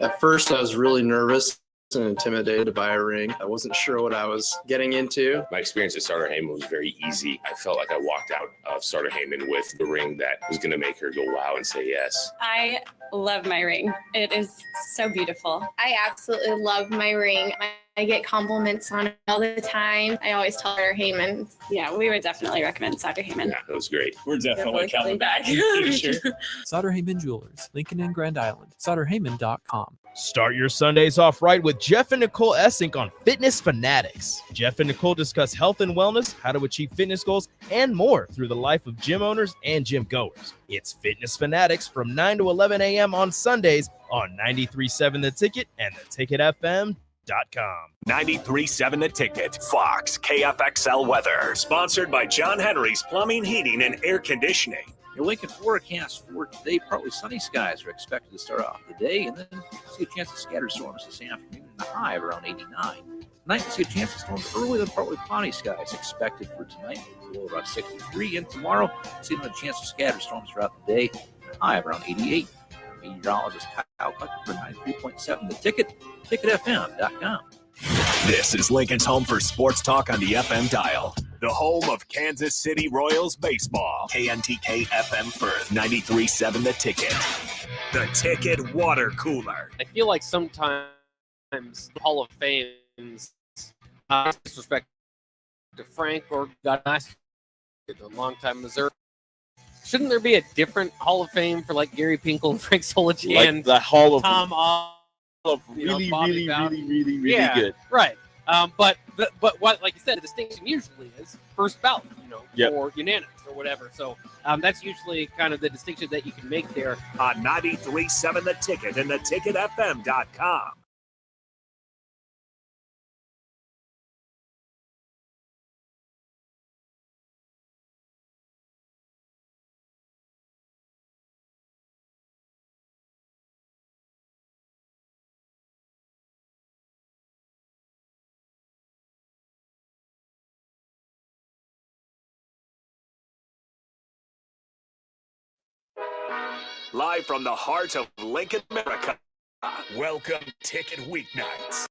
At first, I was really nervous and intimidated to buy a ring. I wasn't sure what I was getting into. My experience at Starter Heyman was very easy. I felt like I walked out of Starter Heyman with the ring that was going to make her go wow and say yes. I love my ring. It is so beautiful. I absolutely love my ring. I get compliments on it all the time. I always tell her Heyman. Yeah, we would definitely recommend Sauter Heyman. Yeah, that was great. We're definitely coming back. Sauter Heyman Jewelers, Lincoln and Grand Island. SauterHeyman.com. Start your Sundays off right with Jeff and Nicole Essink on Fitness Fanatics. Jeff and Nicole discuss health and wellness, how to achieve fitness goals, and more through the life of gym owners and gym goers. It's Fitness Fanatics from 9 to 11 a.m. on Sundays on 93.7 The Ticket and theticketfm.com. 93.7 The Ticket. Fox KFXL weather. Sponsored by John Henry's Plumbing, Heating, and Air Conditioning. Your Lincoln forecast for today, partly sunny skies are expected to start off the day, and then see a chance of scattered storms this afternoon and a high of around 89. Tonight, we'll see a chance of storms early and partly cloudy skies expected for tonight, low about 63. And tomorrow, see another chance of scattered storms throughout the day, and a high of around 88. Meteorologist Kyle Clucker for 93.7 The Ticket, ticketfm.com. This is Lincoln's home for sports talk on the FM dial. The home of Kansas City Royals baseball. KNTK FM Firth, 93.7 The Ticket. The Ticket water cooler. I feel like sometimes the Hall of Fame's disrespect to Frank or God nice, a longtime Missouri. Shouldn't there be a different Hall of Fame for like Gary Pinkel and Frank Solich Like and the Hall of Tom Olive, really yeah, good. Right. But what, like you said, the distinction usually is first ballot, Yep. or unanimous or whatever. So that's usually kind of the distinction that you can make there. On 93.7 The Ticket and theticketfm.com. Live from the heart of Lincoln, America. Welcome Ticket Weeknights.